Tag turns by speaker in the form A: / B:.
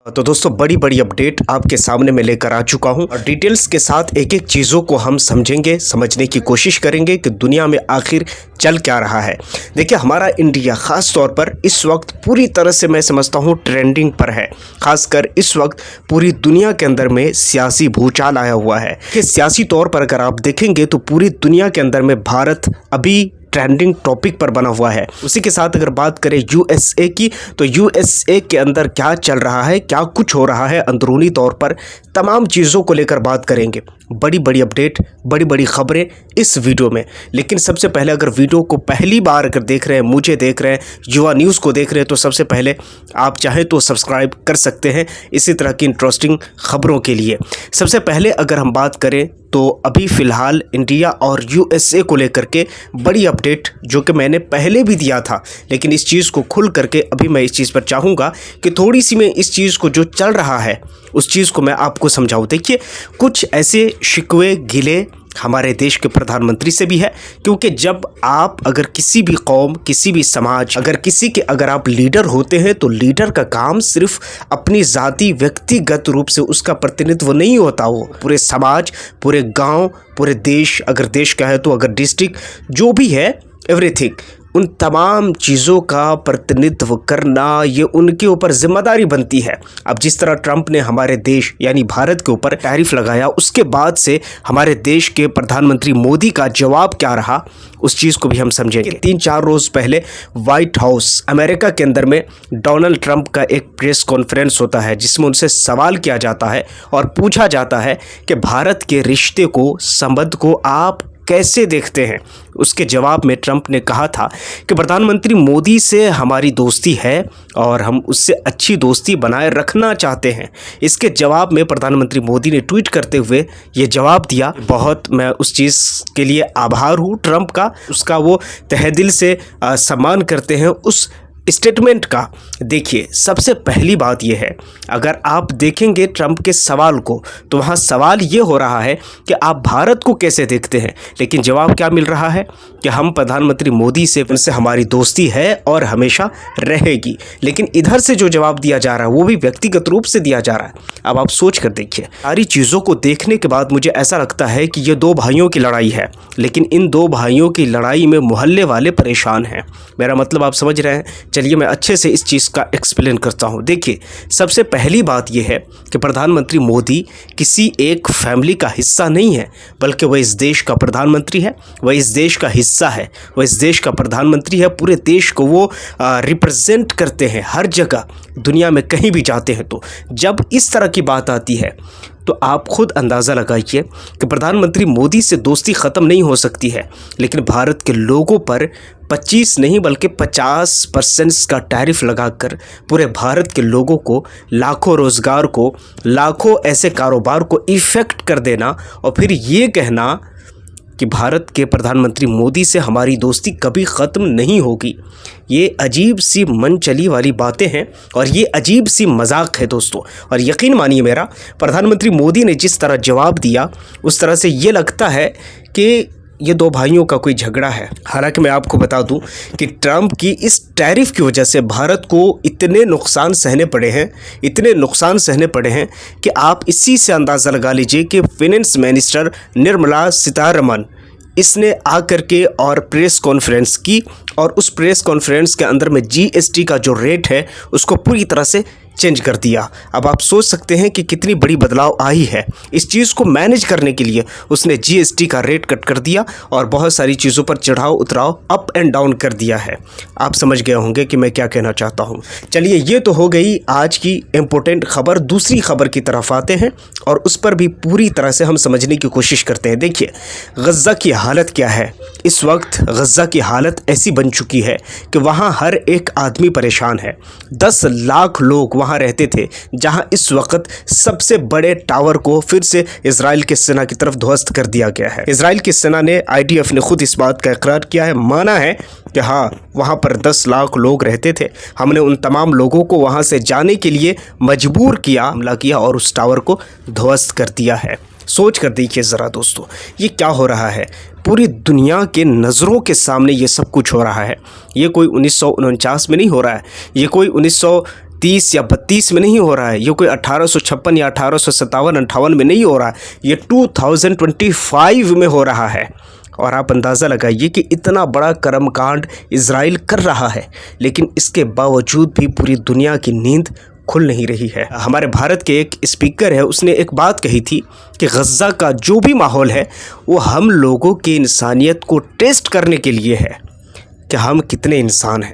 A: तो दोस्तों बड़ी बड़ी अपडेट आपके सामने मैं लेकर आ चुका हूं और डिटेल्स के साथ एक एक चीज़ों को हम समझेंगे, समझने की कोशिश करेंगे कि दुनिया में आखिर चल क्या रहा है। देखिए, हमारा इंडिया ख़ास तौर पर इस वक्त पूरी तरह से मैं समझता हूं ट्रेंडिंग पर है। खासकर इस वक्त पूरी दुनिया के अंदर में सियासी भूचाल आया हुआ है कि सियासी तौर पर अगर आप देखेंगे तो पूरी दुनिया के अंदर में भारत अभी ट्रेंडिंग टॉपिक पर बना हुआ है। उसी के साथ अगर बात करें यूएसए की, तो यूएसए के अंदर क्या चल रहा है, क्या कुछ हो रहा है अंदरूनी तौर पर, तमाम चीज़ों को लेकर बात करेंगे। बड़ी बड़ी अपडेट, बड़ी बड़ी खबरें इस वीडियो में। लेकिन सबसे पहले अगर वीडियो को पहली बार अगर देख रहे हैं, मुझे देख रहे हैं, युवा न्यूज़ को देख रहे हैं, तो सबसे पहले आप चाहें तो सब्सक्राइब कर सकते हैं इसी तरह की इंटरेस्टिंग खबरों के लिए। सबसे पहले अगर हम बात करें तो अभी फ़िलहाल इंडिया और यूएसए को लेकर के बड़ी अपडेट जो कि मैंने पहले भी दिया था, लेकिन इस चीज़ को खुल करके अभी मैं इस चीज़ पर चाहूँगा कि थोड़ी सी मैं इस चीज़ को जो चल रहा है उस चीज़ को मैं आपको समझाऊँ। देखिए, कुछ ऐसे शिकवे गिले हमारे देश के प्रधानमंत्री से भी है, क्योंकि जब आप अगर किसी भी कौम, किसी भी समाज, अगर आप लीडर होते हैं तो लीडर का काम सिर्फ अपनी ज़ाती व्यक्तिगत रूप से उसका प्रतिनिधित्व नहीं होता। वो पूरे समाज, पूरे गांव, पूरे देश, अगर देश का है तो अगर डिस्ट्रिक्ट, जो भी है एवरीथिंग, उन तमाम चीज़ों का प्रतिनिधित्व करना ये उनके ऊपर जिम्मेदारी बनती है। अब जिस तरह ट्रंप ने हमारे देश यानी भारत के ऊपर टैरिफ लगाया, उसके बाद से हमारे देश के प्रधानमंत्री मोदी का जवाब क्या रहा उस चीज़ को भी हम समझेंगे। 3-4 रोज़ पहले व्हाइट हाउस अमेरिका के अंदर में डोनाल्ड ट्रंप का एक प्रेस कॉन्फ्रेंस होता है जिसमें उनसे सवाल किया जाता है और पूछा जाता है कि भारत के रिश्ते को, संबंध को आप कैसे देखते हैं। उसके जवाब में ट्रंप ने कहा था कि प्रधानमंत्री मोदी से हमारी दोस्ती है और हम उससे अच्छी दोस्ती बनाए रखना चाहते हैं। इसके जवाब में प्रधानमंत्री मोदी ने ट्वीट करते हुए ये जवाब दिया। बहुत मैं उस चीज़ के लिए आभार हूँ ट्रंप का, उसका वो तहे दिल से सम्मान करते हैं उस स्टेटमेंट का। देखिए, सबसे पहली बात यह है, अगर आप देखेंगे ट्रंप के सवाल को तो वहाँ सवाल ये हो रहा है कि आप भारत को कैसे देखते हैं, लेकिन जवाब क्या मिल रहा है कि हम प्रधानमंत्री मोदी से उनसे हमारी दोस्ती है और हमेशा रहेगी। लेकिन इधर से जो जवाब दिया जा रहा है वो भी व्यक्तिगत रूप से दिया जा रहा है। अब आप सोच कर देखिए, सारी चीज़ों को देखने के बाद मुझे ऐसा लगता है कि ये दो भाइयों की लड़ाई है, लेकिन इन दो भाइयों की लड़ाई में मोहल्ले वाले परेशान हैं। मेरा मतलब आप समझ रहे हैं। चलिए मैं अच्छे से इस चीज़ का एक्सप्लेन करता हूँ। देखिए, सबसे पहली बात यह है कि प्रधानमंत्री मोदी किसी एक फैमिली का हिस्सा नहीं है, बल्कि वह इस देश का प्रधानमंत्री है, वह इस देश का हिस्सा है, वह इस देश का प्रधानमंत्री है। पूरे देश को वो रिप्रेजेंट करते हैं हर जगह, दुनिया में कहीं भी जाते हैं। तो जब इस तरह की बात आती है तो आप खुद अंदाज़ा लगाइए कि प्रधानमंत्री मोदी से दोस्ती ख़त्म नहीं हो सकती है, लेकिन भारत के लोगों पर 25 नहीं बल्कि 50% का टैरिफ लगाकर पूरे भारत के लोगों को, लाखों रोज़गार को, लाखों ऐसे कारोबार को इफ़ेक्ट कर देना और फिर ये कहना कि भारत के प्रधानमंत्री मोदी से हमारी दोस्ती कभी ख़त्म नहीं होगी। ये अजीब सी मन चली वाली बातें हैं और ये अजीब सी मजाक है दोस्तों। और यकीन मानिए मेरा, प्रधानमंत्री मोदी ने जिस तरह जवाब दिया उस तरह से ये लगता है कि ये दो भाइयों का कोई झगड़ा है। हालांकि मैं आपको बता दूं कि ट्रंप की इस टैरिफ की वजह से भारत को इतने नुकसान सहने पड़े हैं कि आप इसी से अंदाज़ा लगा लीजिए कि फाइनेंस मिनिस्टर निर्मला सीतारमण इसने आकर के और प्रेस कॉन्फ्रेंस की और उस प्रेस कॉन्फ्रेंस के अंदर में जीएसटी का जो रेट है उसको पूरी तरह से चेंज कर दिया। अब आप सोच सकते हैं कि कितनी बड़ी बदलाव आई है। इस चीज़ को मैनेज करने के लिए उसने जीएसटी का रेट कट कर दिया और बहुत सारी चीज़ों पर चढ़ाव उतराव, अप एंड डाउन कर दिया है। आप समझ गए होंगे कि मैं क्या कहना चाहता हूँ। चलिए, ये तो हो गई आज की इम्पोर्टेंट खबर। दूसरी खबर की तरफ आते हैं और उस पर भी पूरी तरह से हम समझने की कोशिश करते हैं। देखिए, गज़ा की हालत क्या है इस वक्त। गज़ा की हालत ऐसी बन चुकी है कि वहाँ हर एक आदमी परेशान है। 10 लाख लोग वहाँ रहते थे, जहां इस वक्त सबसे बड़े टावर को फिर से इजराइल की सेना की तरफ ध्वस्त कर दिया गया है। इजराइल की सेना ने, आईडीएफ ने खुद इस बात का इकरार किया है, माना है कि हाँ, वहां पर 10 लाख लोग रहते थे। हमने उन तमाम लोगों को वहां से जाने के लिए मजबूर किया, हमला किया और उस टावर को ध्वस्त कर दिया है। सोच कर देखिए ज़रा दोस्तों, ये क्या हो रहा है। पूरी दुनिया के नज़रों के सामने ये सब कुछ हो रहा है। ये कोई 1949 में नहीं हो रहा है, ये कोई 30 या 32 में नहीं हो रहा है, ये कोई 1856 या 1857-58 में नहीं हो रहा है, ये 2025 में हो रहा है। और आप अंदाज़ा लगाइए कि इतना बड़ा कर्मकांड इज़राइल कर रहा है, लेकिन इसके बावजूद भी पूरी दुनिया की नींद खुल नहीं रही है। हमारे भारत के एक स्पीकर है, उसने एक बात कही थी कि गज़ा का जो भी माहौल है वो हम लोगों की इंसानियत को टेस्ट करने के लिए है कि हम कितने इंसान हैं।